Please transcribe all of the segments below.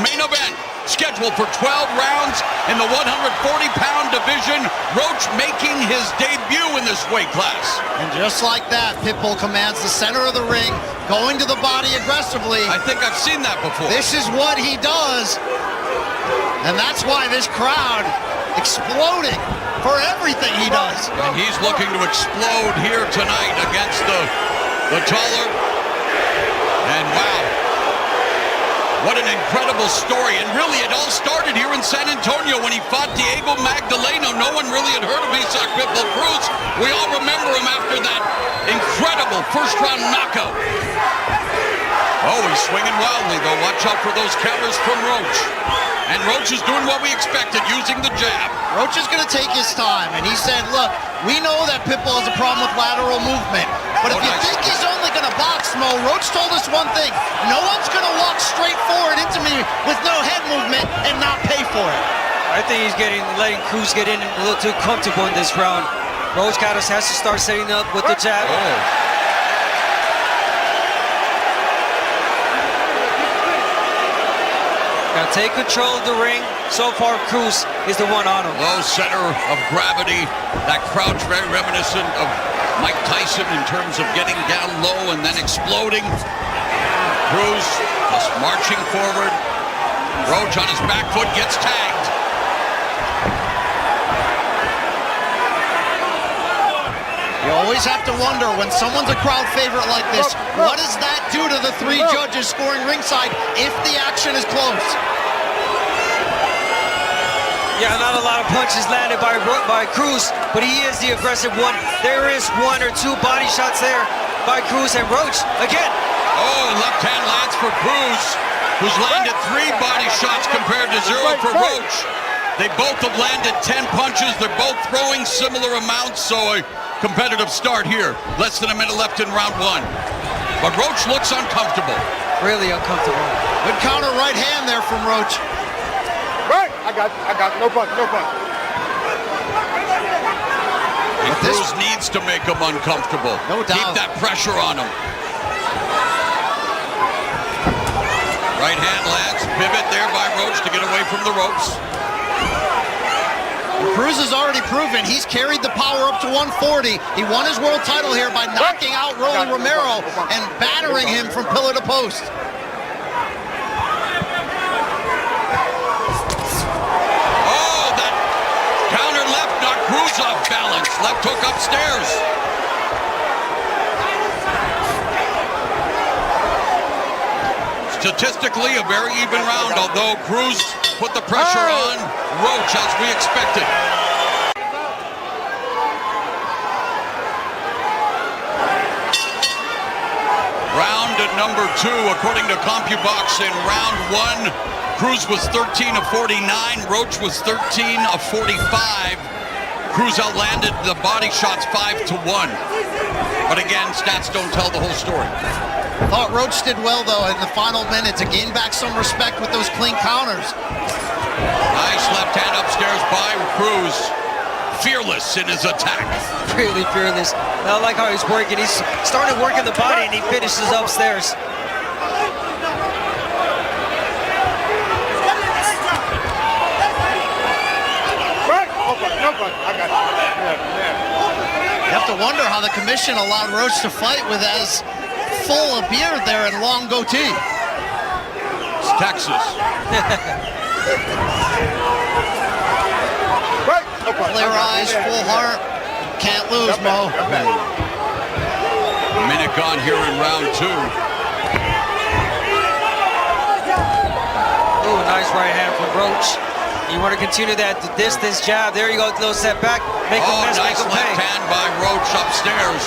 main event, scheduled for 12 rounds in the 140-pound division. Roach making his debut in this weight class. And just like that, Pitbull commands the center of the ring, going to the body aggressively. I think I've seen that before. This is what he does, and that's why this crowd exploding for everything he does. And he's looking to explode here tonight against the taller. And wow, what an incredible story. And really, it all started here in San Antonio when he fought Diego Magdaleno. No one really had heard of Isaac Pitbull Cruz. We all remember him after that incredible first-round knockout. Oh, he's swinging wildly, though. Watch out for those counters from Roach. And Roach is doing what we expected, using the jab. Roach is going to take his time, and he said, look, we know that Pitbull has a problem with lateral movement, but if you think he's only going to box, Mo, Roach told us one thing: no one's going to walk straight forward into me with no head movement and not pay for it. I think he's letting Cruz get in a little too comfortable in this round. Roach has to start setting up with the jab. Oh. Now take control of the ring. So far, Cruz is the one on him. Low center of gravity. That crouch very reminiscent of Mike Tyson in terms of getting down low and then exploding. Cruz just marching forward. Roach on his back foot gets tagged. You always have to wonder when someone's a crowd favorite like this, what does that do to the three judges scoring ringside if the action is close? Yeah, not a lot of punches landed by Cruz, but he is the aggressive one. There is one or two body shots there by Cruz, and Roach again. Oh, left hand lands for Cruz, who's landed 3 body shots compared to 0 for Roach. They both have landed 10 punches. They're both throwing similar amounts, so a competitive start here. Less than a minute left in round 1. But Roach looks uncomfortable. Really uncomfortable. Good counter right hand there from Roach. Right, I got no punch. And Cruz needs to make him uncomfortable. No doubt. Keep that pressure on him. Right hand lands. Pivot there by Roach to get away from the ropes. Cruz has already proven he's carried the power up to 140. He won his world title here by knocking out Rolly Romero and battering him from pillar to post. Oh, that counter left knocked Cruz off balance. Left hook upstairs. Statistically, a very even round, although Cruz put the pressure on Roach as we expected. Round number 2, according to CompuBox, in round 1, Cruz was 13 of 49, Roach was 13 of 45. Cruz outlanded the body shots 5-1. But again, stats don't tell the whole story. Thought Roach did well, though, in the final minute to gain back some respect with those clean counters. Nice left hand upstairs by Cruz. Fearless in his attack. Really fearless. I like how he's working. He's started working the body and he finishes upstairs. You have to wonder how the commission allowed Roach to fight with as full a beard there and long goatee. It's Texas. Clear eyes, full heart. Can't lose, Mo. A minute gone here in round 2. Ooh, nice right hand from Roach. You want to continue that distance jab. There you go, little setback. Make him miss, nice make him left pay. hand by Roach upstairs.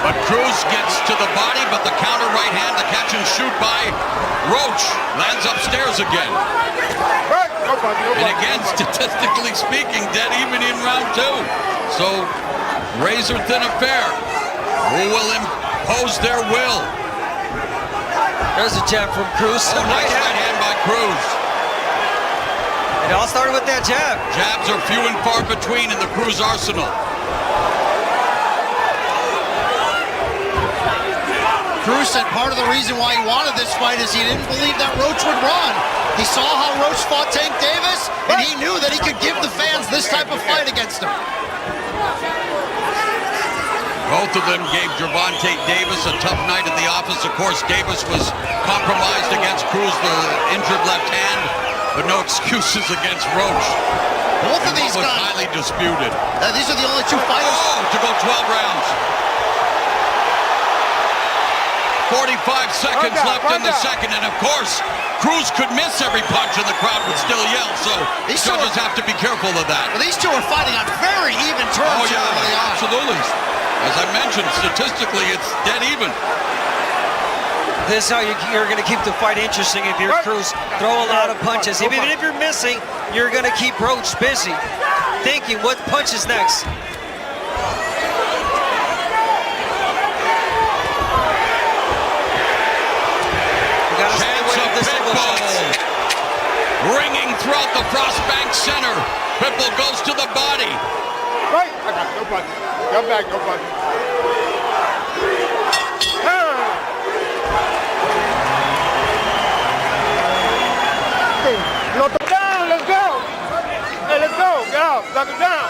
But Cruz gets to the body, but the counter right hand, the catch and shoot by Roach, lands upstairs again. And again, statistically speaking, dead even in round 2. So, razor thin affair. Who will impose their will? There's a jab from Cruz. Oh, nice right hand by Cruz. It all started with that jab. Jabs are few and far between in the Cruz arsenal. Cruz said part of the reason why he wanted this fight is he didn't believe that Roach would run. He saw how Roach fought Tank Davis, and he knew that he could give the fans this type of fight against him. Both of them gave Gervonta Davis a tough night at the office. Of course, Davis was compromised against Cruz, the injured left hand, but no excuses against Roach. Both of these was guys, highly disputed. these are the only two fighters. To go 12 rounds. 45 seconds left in the second, and of course, Cruz could miss every punch and the crowd would still yell, so These judges have to be careful of that. Well, these two are fighting on very even terms. Oh, yeah, early on. absolutely. As I mentioned, statistically, it's dead even. This is how you're going to keep the fight interesting if you're Cruz. Throw a lot of punches. Even if you're missing, you're going to keep Roach busy, thinking what punch is next. Chance of Pitbull. Ringing throughout the Frostbank Center. Pitbull goes to the body. Right. I got no punch. Come back, no punch. Lock him down, let's go. Hey, let's go. Get out. Lock him down.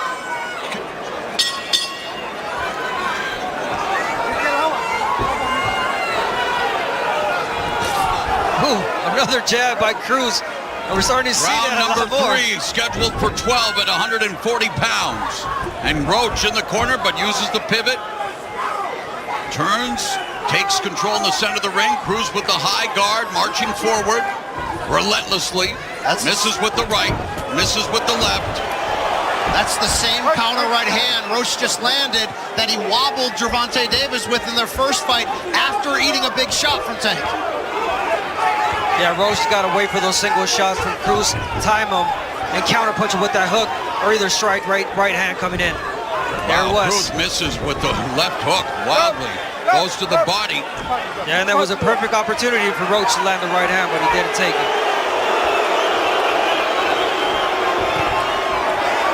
Ooh, another jab by Cruz. And we're starting to see Round that a number lot more. 3, scheduled for 12 at 140 pounds. And Roach in the corner, but uses the pivot. Turns, takes control in the center of the ring. Cruz with the high guard, marching forward relentlessly. Misses with the right, misses with the left. That's the same counter right hand Roach just landed that he wobbled Gervonta Davis with in their first fight after eating a big shot from Tank. Yeah, Roach got to wait for those single shots from Cruz, time them, and counterpunch him with that hook, or either strike right hand coming in. There it was. Cruz misses with the left hook wildly. Goes to the body. Yeah, and that was a perfect opportunity for Roach to land the right hand, but he didn't take it.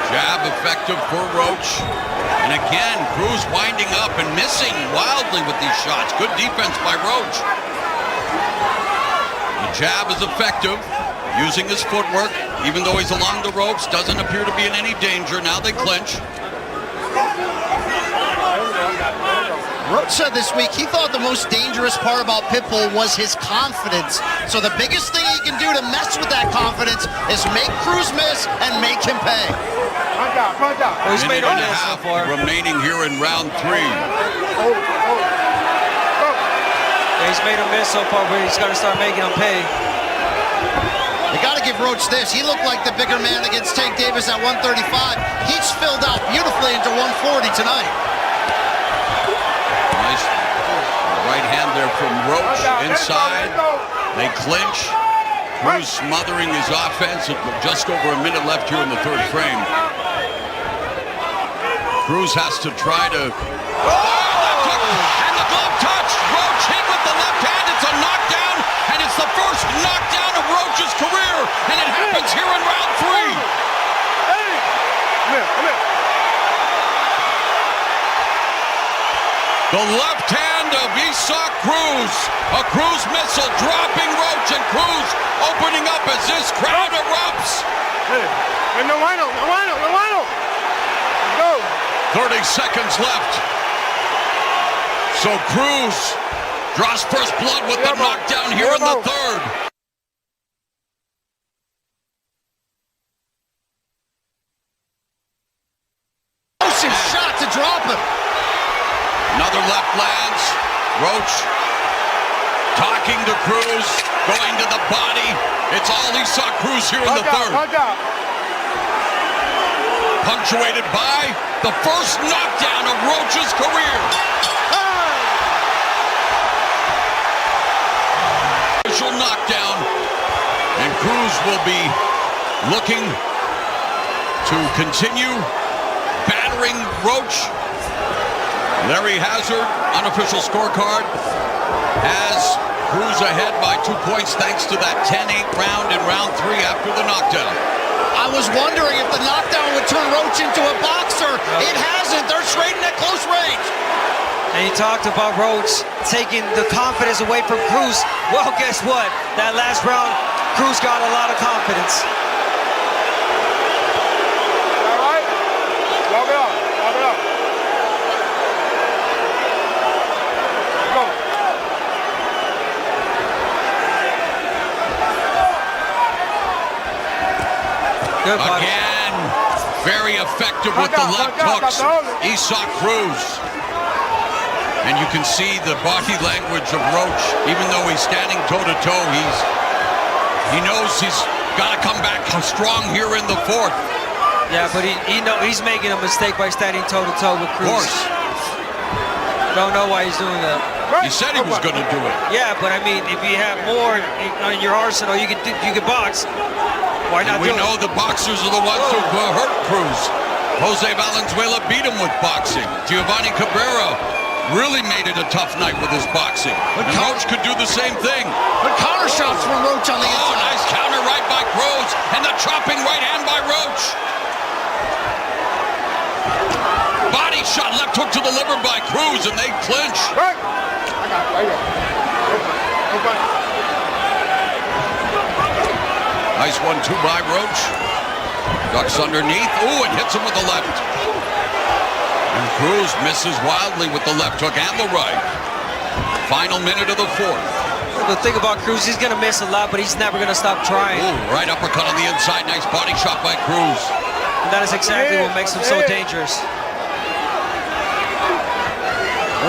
Jab effective for Roach. And again, Cruz winding up and missing wildly with these shots. Good defense by Roach. The jab is effective, using his footwork, even though he's along the ropes, doesn't appear to be in any danger. Now they clinch. Roach said this week he thought the most dangerous part about Pitbull was his confidence. So the biggest thing he can do to mess with that confidence is make Cruz miss and make him pay. Punch out, punch out. Well, he's made Minute a and a miss so half far. remaining here in round 3. Yeah, he's made a miss so far, but he's got to start making him pay. You got to give Roach this. He looked like the bigger man against Tank Davis at 135. He's filled out beautifully into 140 tonight. Nice right hand there from Roach inside. They clinch. Cruz smothering his offense. Just over a minute left here in the 3rd frame. Cruz has to try to... And the glove touch! Roach hit with the left hand. It's a knockdown, and it's the first knockdown of Roach's career, and it happens here in round 3. Hey! Come here, come here. The left hand of Isaac Cruz. A Cruz missile dropping Roach, and Cruz opening up as this crowd erupts. Hey, no wino, no wino, no wino. Go. 30 seconds left. So Cruz draws first blood with the knockdown here in the 3rd. Motion shot to drop him. Another left lands. Roach talking to Cruz, going to the body. It's all he saw Cruz here in the 3rd. Punch out. Punctuated by the first knockdown of Roach's career. Initial knockdown, and Cruz will be looking to continue battering Roach. Larry Hazard, unofficial scorecard, has Cruz ahead by 2 points thanks to that 10-8 round in round 3 after the knockdown. I was wondering if the knockdown would turn Roach into a boxer. It hasn't. They're trading at close range. And he talked about Roach taking the confidence away from Cruz. Well, guess what? That last round, Cruz got a lot of confidence. All right? Lock it up. Lock it up. Go. Good body. Again, very effective with the left hooks. Isak Cruz. And you can see the body language of Roach. Even though he's standing toe-to-toe, he knows he's got to come back strong here in the fourth. Yeah, but he's making a mistake by standing toe-to-toe with Cruz. Of course. Don't know why he's doing that. He said he was going to do it. Yeah, but I mean, if you have more in your arsenal, you could box. Why not We do know it? the boxers are the ones who hurt Cruz. Jose Valenzuela beat him with boxing. Giovanni Cabrera really made it a tough night with his boxing. And Roach could do the same thing. But counter shots from Roach on the Oh, inside. nice counter right by Cruz. And the chopping right hand by Roach. Body shot, left hook to the liver by Cruz, and they clinch. Right. I got it right here. Okay. Nice 1-2 by Roach. Ducks underneath. Ooh, and hits him with the left. And Cruz misses wildly with the left hook and the right. Final minute of the fourth. The thing about Cruz, he's going to miss a lot, but he's never going to stop trying. Ooh, right uppercut on the inside. Nice body shot by Cruz. And that is exactly what makes him so dangerous.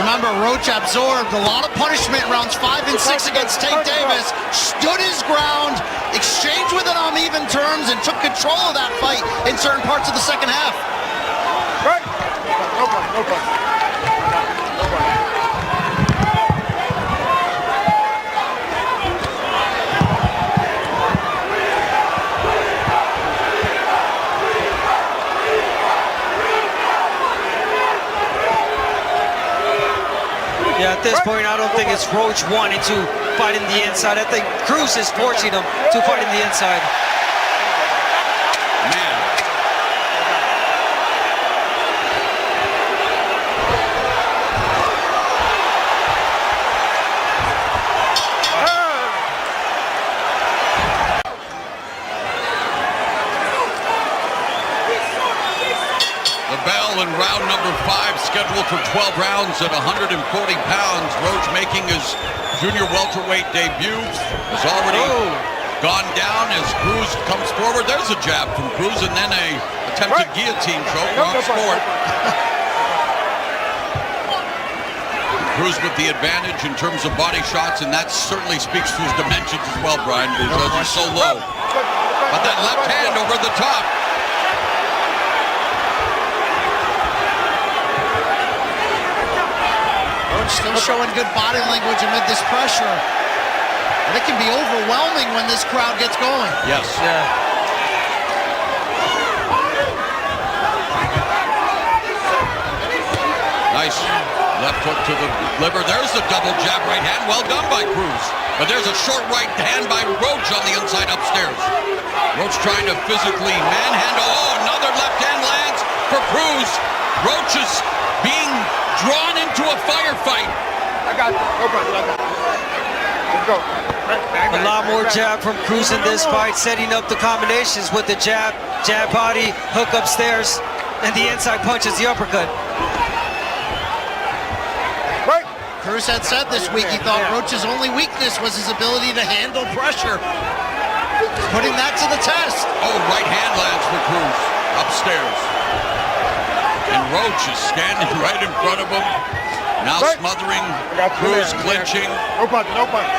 Remember, Roach absorbed a lot of punishment in rounds 5 and 6 against Tank Davis, stood his ground, exchanged with it on even terms, and took control of that fight in certain parts of the second half. Right. No problem. No problem. No problem. Yeah, at this point, I don't think it's Roach wanting to fight in the inside. I think Cruz is forcing him to fight in the inside. Man. The bell in round number 5, scheduled for 12 rounds at 140 pounds. Roach making his junior welterweight debut has already gone down as Cruz comes forward. There's a jab from Cruz and then a attempted guillotine choke. Wrong sport. Cruz with the advantage in terms of body shots, and that certainly speaks to his dimensions as well, Brian, because he's so low. But that left hand over the top. Still showing good body language amid this pressure. But it can be overwhelming when this crowd gets going. Yes. Yeah. Nice left hook to the liver. There's the double jab right hand. Well done by Cruz. But there's a short right hand by Roach on the inside upstairs. Roach trying to physically manhandle. Oh, another left hand lands for Cruz. Roach is being drawn into a firefight. I got it. No problem. Let's go. A lot more jab from Cruz in this fight, setting up the combinations with the jab, jab body, hook upstairs, and the inside punch is the uppercut. Right. Cruz had said this week he thought Roach's only weakness was his ability to handle pressure. Putting that to the test. Oh, right hand lands for Cruz upstairs. And Roach is standing right in front of him. Now smothering, Cruz clinching. No punch, no punch.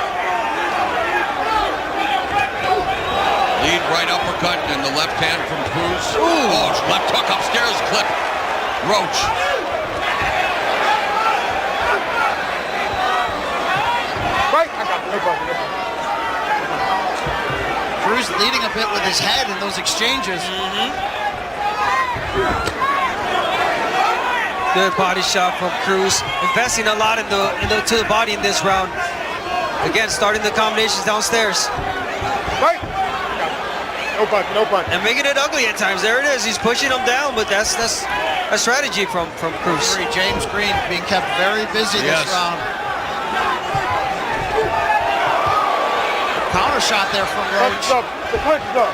Lead right uppercut and the left hand from Cruz. Oh, left hook upstairs clip. Roach. Right. I got it. No problem. No problem. Cruz leading a bit with his head in those exchanges. Good body shot from Cruz, investing a lot to the body in this round. Again, starting the combinations downstairs. Right. No punch, no punch. And making it ugly at times. There it is. He's pushing him down, but that's a strategy from Cruz. James Green being kept very busy this round. Counter power shot there from Roach. Punch is up. The punch is up.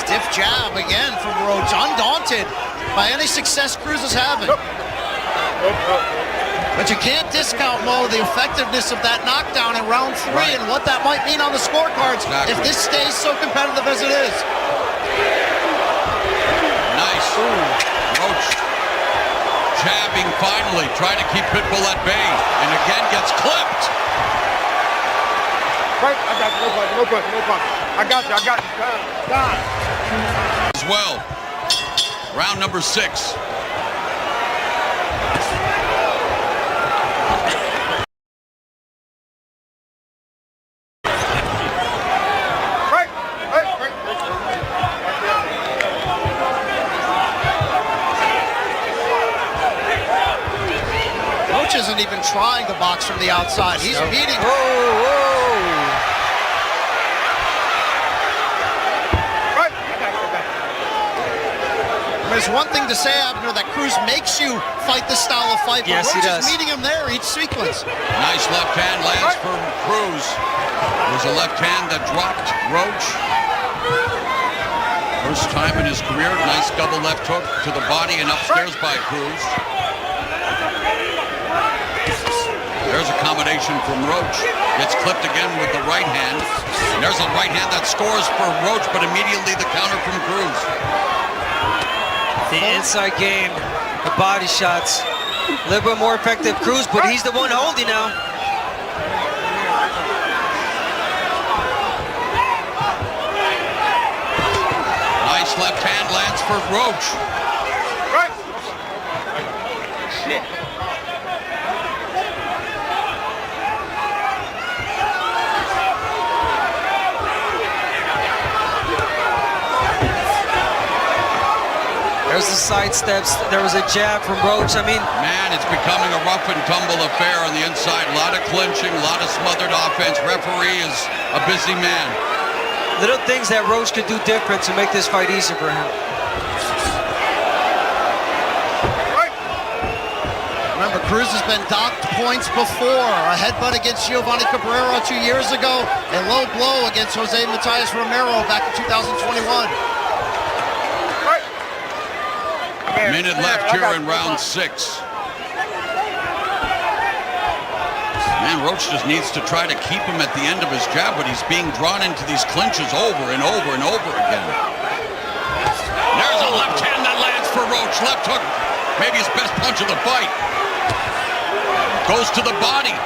Stiff jab again from Roach, undaunted by any success Cruz is having. But you can't discount, Mo, the effectiveness of that knockdown in round 3 and what that might mean on the scorecards if this stays so competitive as it is. Nice. Roach jabbing finally, trying to keep Pitbull at bay, and again gets clipped. Right, I got you. No punch. I got you. Done. As well. Round number 6. Roach isn't even trying to box from the outside. He's beating. There's one thing to say, Abner, that Cruz makes you fight this style of fight, but Roach is meeting him there each sequence. Nice left hand lands from Cruz. There's a left hand that dropped Roach. First time in his career, nice double left hook to the body and upstairs by Cruz. There's a combination from Roach. Gets clipped again with the right hand. And there's a right hand that scores for Roach, but immediately the counter from Cruz. The inside game, the body shots, a little bit more effective Cruz, but he's the one holding now. Nice left hand lands for Roach. There's the side steps. There was a jab from Roach. I mean, man, it's becoming a rough and tumble affair on the inside. A lot of clinching, a lot of smothered offense. Referee is a busy man. Little things that Roach could do different to make this fight easier for him. Remember, Cruz has been docked points before. A headbutt against Giovanni Cabrera 2 years ago. A low blow against Jose Matias Romero back in 2021. Minute left here in round 6. Man, Roach just needs to try to keep him at the end of his jab, but he's being drawn into these clinches over and over and over again. There's a left hand that lands for Roach. Left hook, maybe his best punch of the fight. Goes to the body.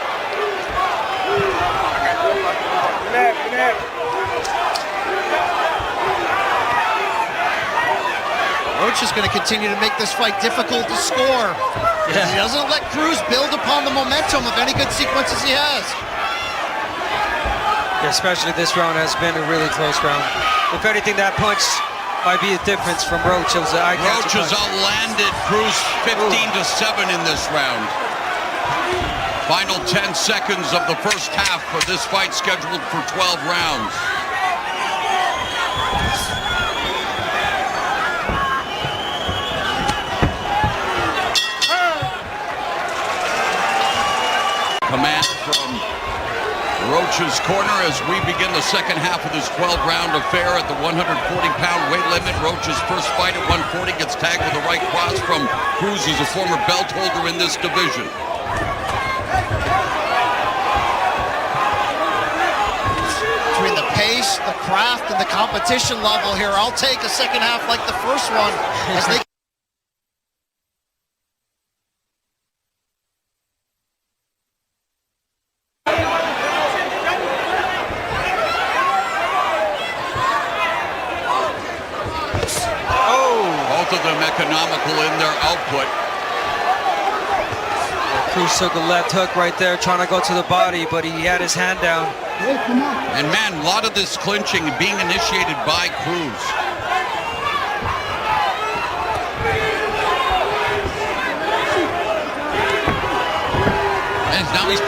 Roach is going to continue to make this fight difficult to score. Yeah. He doesn't let Cruz build upon the momentum of any good sequences he has. Yeah, especially this round has been a really close round. If anything, that punch might be a difference from Roach. It was an eye-catching Roach has outlanded Cruz 15-7 in this round. Final 10 seconds of the first half for this fight scheduled for 12 rounds. Command from Roach's corner as we begin the second half of this 12-round affair at the 140-pound weight limit. Roach's first fight at 140 gets tagged with a right cross from Cruz, who's a former belt holder in this division. Between the pace, the craft, and the competition level here, I'll take a second half like the first one as they Both of them economical in their output. Cruz took a left hook right there, trying to go to the body, but he had his hand down. And man, a lot of this clinching being initiated by Cruz. And now he's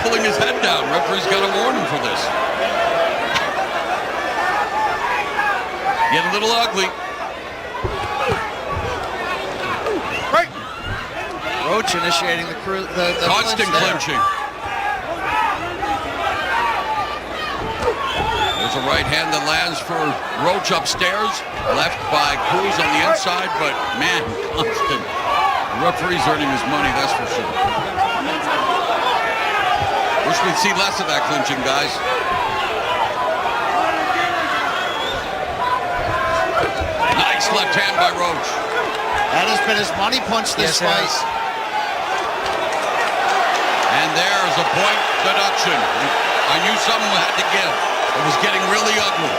pulling his head down. Referee's got to warn him for this. Getting a little ugly. Roach initiating the Constant clinch there. clinching. There's a right hand that lands for Roach upstairs, left by Cruz on the inside, but man, constant. The referee's earning his money, that's for sure. Wish we'd see less of that clinching, guys. Nice left hand by Roach. That has been his money punch this fight. And there's a point deduction. I knew something had to give. It was getting really ugly.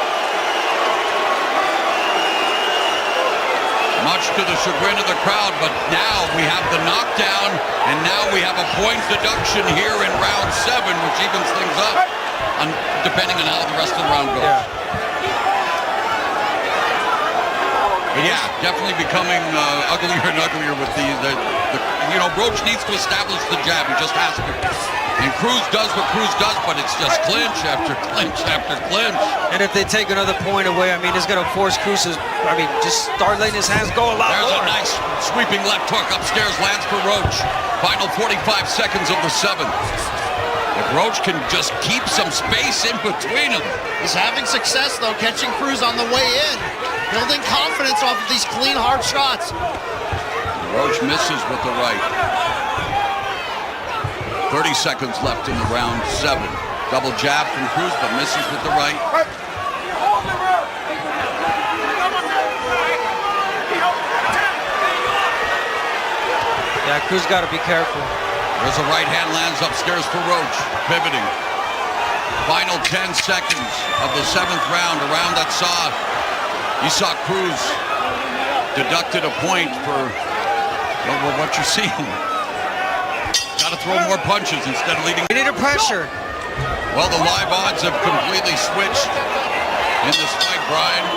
Much to the chagrin of the crowd, but now we have the knockdown, and now we have a point deduction here in round 7, which evens things up, depending on how the rest of the round goes. Yeah. But yeah, definitely becoming uglier and uglier with the you know, Roach needs to establish the jab. He just has to. And Cruz does what Cruz does, but it's just clinch after clinch after clinch. And if they take another point away, I mean, it's going to force Cruz to, just start letting his hands go a lot more. There's a nice sweeping left hook upstairs, lands for Roach. Final 45 seconds of the 7th. If Roach can just keep some space in between them. He's having success, though, catching Cruz on the way in. Building confidence off of these clean, hard shots. Roach misses with the right. 30 seconds left in the round 7. Double jab from Cruz, but misses with the right. Yeah, Cruz got to be careful. There's a right hand lands upstairs for Roach, pivoting. Final 10 seconds of the 7th round. Around that saw, you saw Cruz deducted a point for what you're seeing. Got to throw more punches instead of leading. We need a pressure. Well, the live odds have completely switched in this fight, Brian.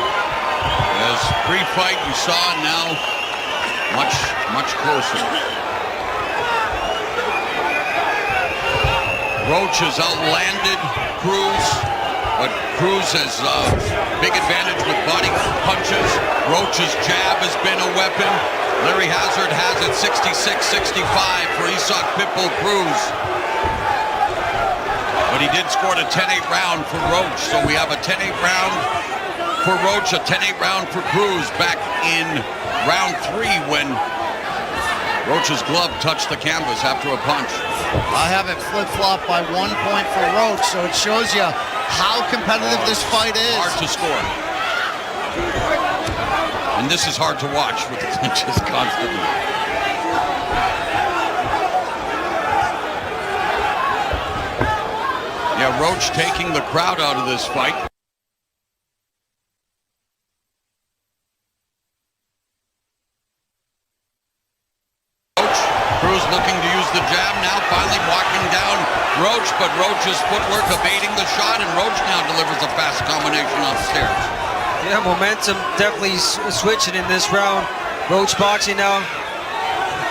As pre-fight you saw, now much closer. Roach has outlanded Cruz, but Cruz has big advantage with body punches. Roach's jab has been a weapon. Larry Hazard has it 66-65 for Isak Pitbull Cruz. But he did score a 10-8 round for Roach, so we have a 10-8 round for Roach, a 10-8 round for Cruz back in round 3 when Roach's glove touched the canvas after a punch. I have it flip-flopped by 1 point for Roach, so it shows you how competitive this fight is. Hard to score. And this is hard to watch with the clinches constantly. Yeah, Roach taking the crowd out of this fight. Cruz looking to use the jab now, finally walking down Roach, but Roach's footwork evading the shot, and Roach now delivers a fast combination upstairs. Yeah, momentum definitely switching in this round. Roach boxing now.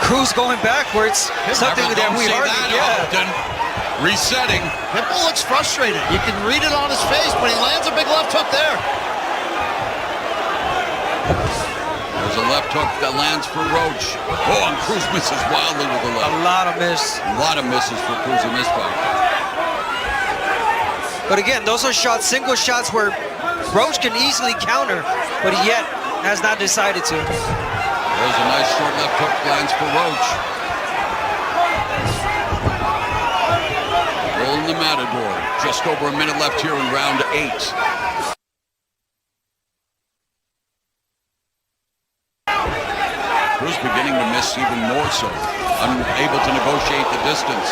Cruz going backwards. Something that we hardly often. Resetting. Pitbull looks frustrated. You can read it on his face, but he lands a big left hook there. There's a left hook that lands for Roach. Oh, and Cruz misses wildly with the left. A lot of miss. A lot of misses for Cruz in this fight. But again, those are shots, single shots where Roach can easily counter, but he yet has not decided to. There's a nice short left hook lands for Roach. Rolling the Matador. Just over a minute left here in round 8. Cruz beginning to miss even more so. Unable to negotiate the distance.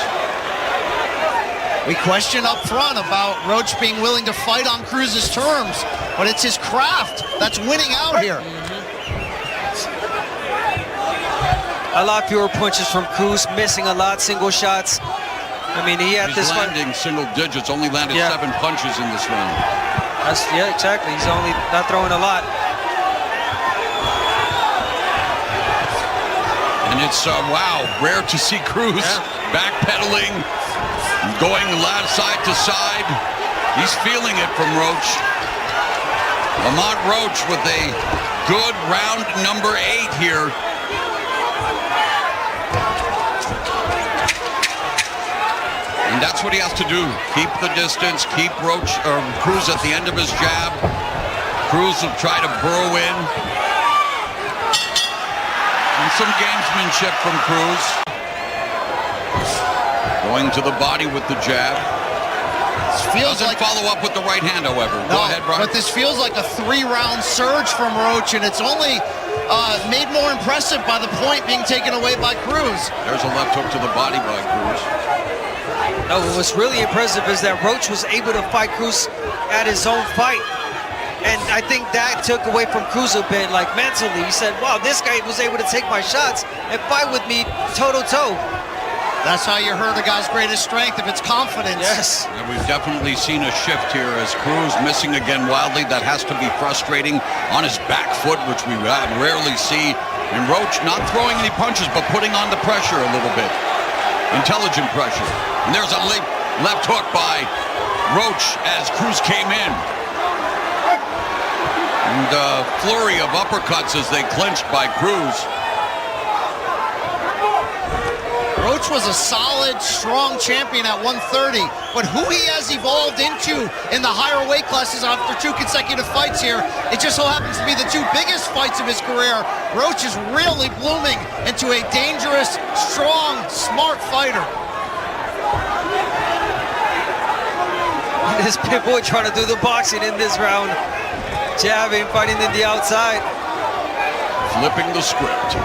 We question up front about Roach being willing to fight on Cruz's terms, but it's his craft that's winning out here. A lot fewer punches from Cruz, missing a lot, single shots. I mean, he had this one. He's landing single digits, only landed 7 punches in this round. Yeah, exactly. He's only not throwing a lot. And it's, wow, rare to see Cruz backpedaling, going side to side. He's feeling it from Roach. Lamont Roach with a good round number 8 here. And that's what he has to do. Keep the distance, keep Cruz at the end of his jab. Cruz will try to burrow in. And some gamesmanship from Cruz. Going to the body with the jab. Feels Doesn't like follow up with the right hand, however. Go ahead, Brian. But this feels like a 3-round surge from Roach, and it's only made more impressive by the point being taken away by Cruz. There's a left hook to the body by Cruz. No, what's really impressive is that Roach was able to fight Cruz at his own fight. And I think that took away from Cruz a bit, like mentally. He said, wow, this guy was able to take my shots and fight with me toe-to-toe. That's how you hurt a guy's greatest strength, if it's confidence. Yes. And we've definitely seen a shift here as Cruz missing again wildly. That has to be frustrating on his back foot, which we rarely see. And Roach not throwing any punches, but putting on the pressure a little bit. Intelligent pressure. And there's a left hook by Roach as Cruz came in. And a flurry of uppercuts as they clinched by Cruz. Roach was a solid, strong champion at 130, but who he has evolved into in the higher weight classes after 2 consecutive fights here, it just so happens to be the 2 biggest fights of his career. Roach is really blooming into a dangerous, strong, smart fighter. This Pitbull trying to do the boxing in this round. Jabbing, fighting in the outside. Flipping the script.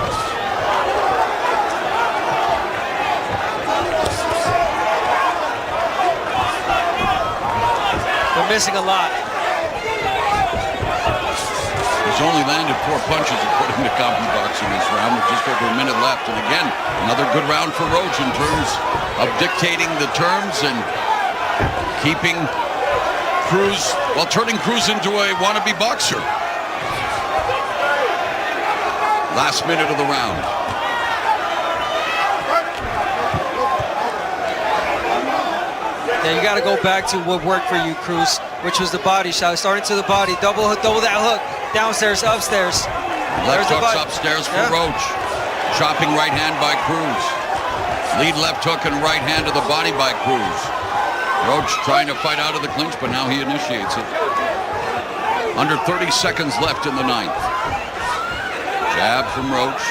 They're missing a lot. He's only landed 4 punches according to CompuBox in this round with just over a minute left. And again, another good round for Roach in terms of dictating the terms and keeping Cruz, well, turning Cruz into a wannabe boxer. Last minute of the round. Yeah, you got to go back to what worked for you, Cruz, which was the body shot. Starting to the body, double that hook, downstairs, upstairs. Left hooks upstairs for Roach. Chopping right hand by Cruz. Lead left hook and right hand to the body by Cruz. Roach trying to fight out of the clinch, but now he initiates it. Under 30 seconds left in the 9th. Jab from Roach.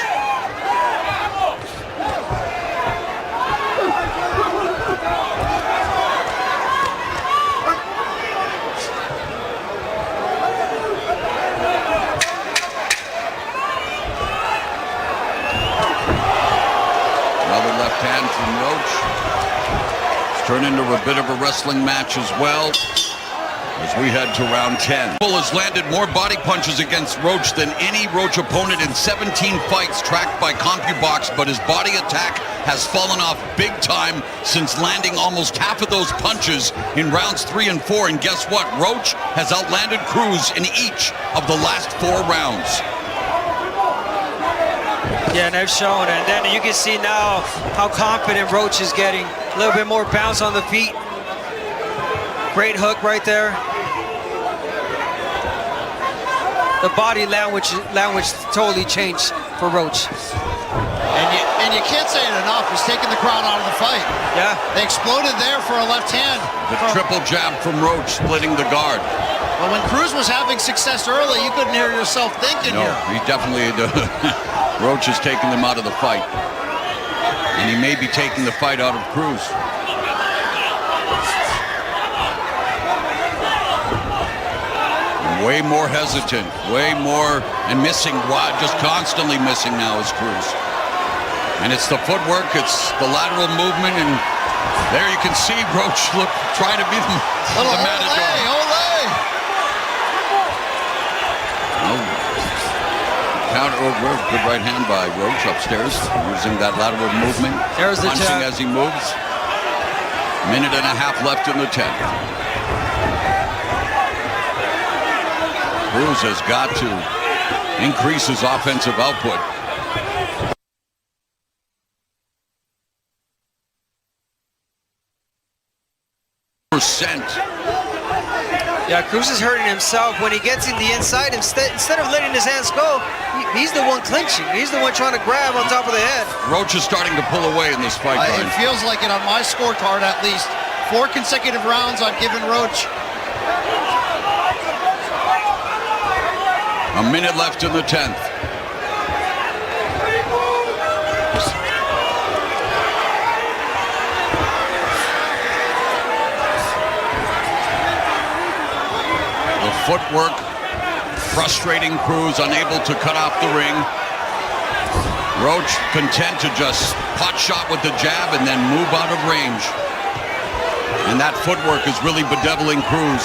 Another left hand from Roach. It's turned into a bit of a wrestling match as well as we head to round 10. Pitbull has landed more body punches against Roach than any Roach opponent in 17 fights tracked by CompuBox, but his body attack has fallen off big time since landing almost half of those punches in rounds 3 and 4. And guess what? Roach has outlanded Cruz in each of the last 4 rounds. Yeah, and they've shown, and then you can see now how confident Roach is getting. A little bit more bounce on the feet. Great hook right there. The body language totally changed for Roach. And you can't say it enough. He's taking the crowd out of the fight. Yeah. They exploded there for a left hand. The triple jab from Roach splitting the guard. But when Cruz was having success early, you couldn't hear yourself thinking No, here. he definitely, Roach is taking them out of the fight. And he may be taking the fight out of Cruz. Way more hesitant, way more, and missing, just constantly missing now is Cruz. And it's the footwork, it's the lateral movement, and there you can see Roach trying to be the matador. Ole! Counter, good right hand by Roach upstairs, using that lateral movement. There's the punching jab. as he moves. Minute and a half left in the 10th. Cruz has got to increase his offensive output. Yeah, Cruz is hurting himself. When he gets in the inside, instead of letting his hands go, he's the one clinching. He's the one trying to grab on top of the head. Roach is starting to pull away in this fight. It feels like it on my scorecard at least. 4 consecutive rounds I've given Roach. A minute left in the 10th. The footwork frustrating Cruz, unable to cut off the ring. Roach content to just pot shot with the jab and then move out of range. And that footwork is really bedeviling Cruz.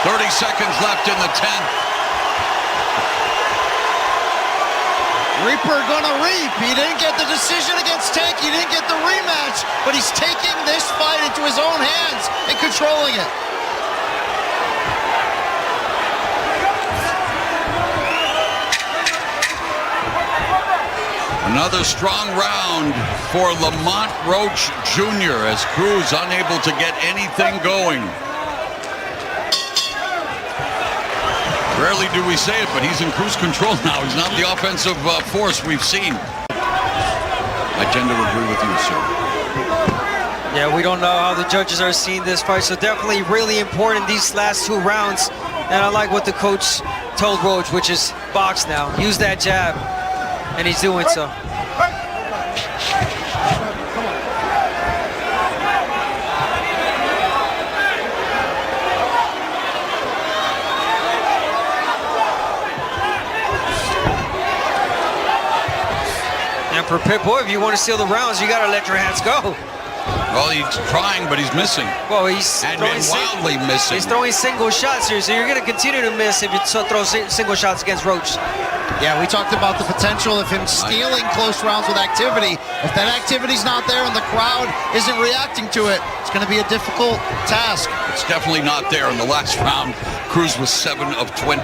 30 seconds left in the 10th. Reaper gonna reap. He didn't get the decision against Tank. He didn't get the rematch, but he's taking this fight into his own hands and controlling it. Another strong round for Lamont Roach Jr. as Cruz unable to get anything going. Rarely do we say it, but he's in cruise control now. He's not the offensive force we've seen. I tend to agree with you, sir. Yeah, we don't know how the judges are seeing this fight, so definitely really important these last 2 rounds. And I like what the coach told Roach, which is box now. Use that jab, and he's doing so. For Pitbull, if you want to steal the rounds, you got to let your hands go. Well, he's trying, but he's missing. Well, he's wildly missing. He's throwing single shots here, so you're going to continue to miss if you throw single shots against Roach. Yeah, we talked about the potential of him stealing close rounds with activity. If that activity's not there and the crowd isn't reacting to it, it's going to be a difficult task. It's definitely not there. In the last round, Cruz was 7 of 24.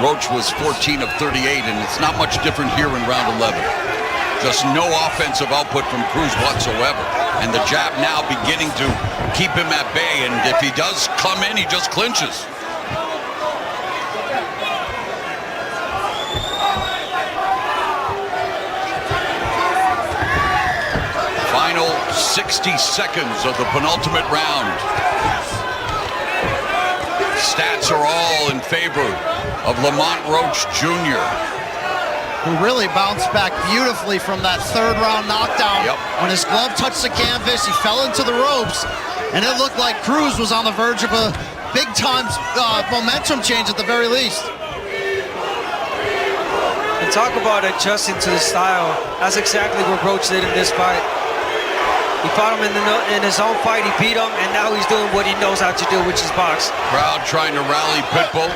Roach was 14 of 38, and it's not much different here in round 11. Just no offensive output from Cruz whatsoever. And the jab now beginning to keep him at bay. And if he does come in, he just clinches. Final 60 seconds of the penultimate round. Stats are all in favor of Lamont Roach Jr., who really bounced back beautifully from that 3rd round knockdown. Yep. When his glove touched the canvas, he fell into the ropes, and it looked like Cruz was on the verge of a big-time momentum change at the very least. And talk about adjusting to the style. That's exactly what Roach did in this fight. He fought him in his own fight, he beat him, and now he's doing what he knows how to do, which is box. Crowd trying to rally Pitbull.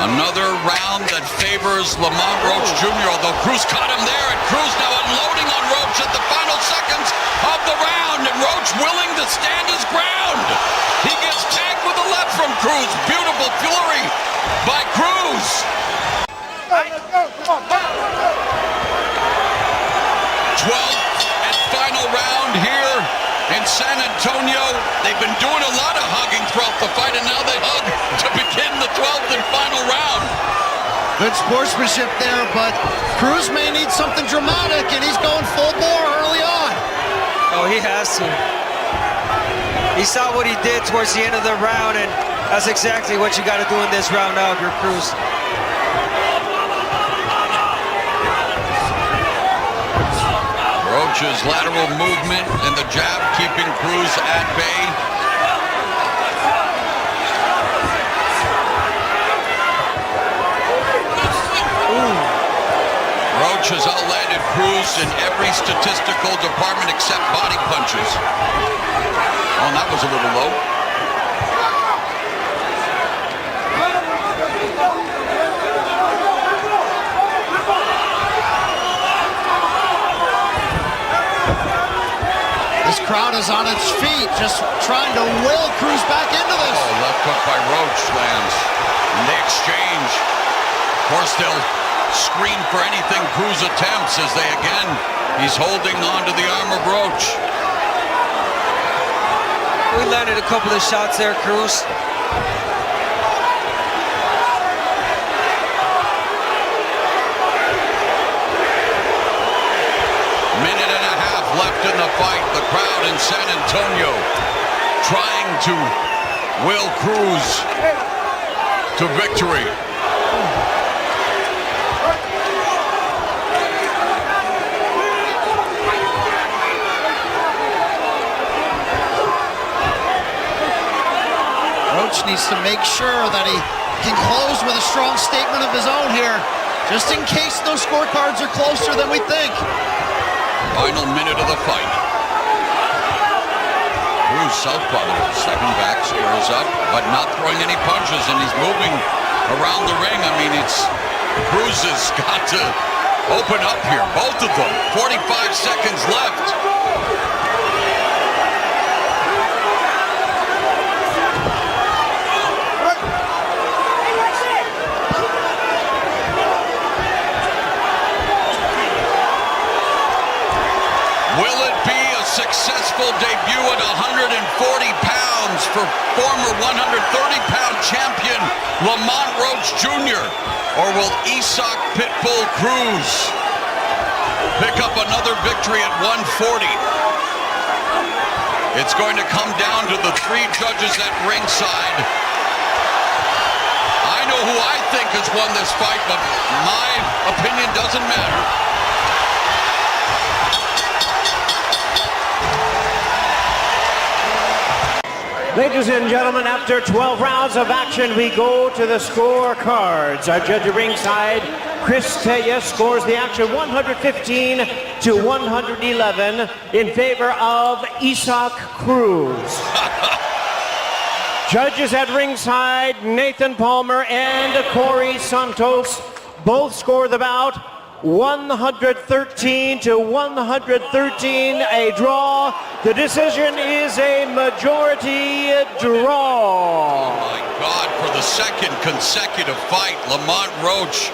Another round that favors Lamont Roach Jr., although Cruz caught him there, and Cruz now unloading on Roach at the final seconds of the round, and Roach willing to stand his ground. He gets tagged with a left from Cruz. Beautiful fury by Cruz. 12th and final round here in San Antonio. They've been doing a lot of hugging throughout the fight, and now they hug to begin the 12th and final round. Good sportsmanship there, but Cruz may need something dramatic, and he's going full bore early on. Oh, he has to. He saw what he did towards the end of the round, and that's exactly what you got to do in this round now if you're Cruz. Roach's lateral movement and the jab keeping Cruz at bay. Roach has outlanded Cruz in every statistical department except body punches. Oh, that was a little low. This crowd is on its feet, just trying to will Cruz back into this. Oh, left uppercut by Roach lands. And they exchange. Of course, they'll screen for anything Cruz attempts as he's holding on to the arm of Roach. We landed a couple of shots there, Cruz. Minute and a half left in the fight. The crowd in San Antonio trying to will Cruz to victory. Roach needs to make sure that he can close with a strong statement of his own here, just in case those scorecards are closer than we think. Final minute of the fight. Cruz southpaw, second back, squares up, but not throwing any punches, and he's moving around the ring. I mean, Cruz has got to open up here, both of them. 45 seconds left. Will it be a successful debut at 140 pounds for former 130-pound champion Lamont Roach Jr.? Or will Isaac Pitbull Cruz pick up another victory at 140? It's going to come down to the three judges at ringside. I know who I think has won this fight, but my opinion doesn't matter. Ladies and gentlemen, after 12 rounds of action, we go to the scorecards. Our judge at ringside, Chris Taya, scores the action 115 to 111 in favor of Isaac Cruz. Judges at ringside, Nathan Palmer and Corey Santos, both score the bout 113 to 113, a draw. The decision is a majority draw. Oh my God, for the second consecutive fight, Lamont Roach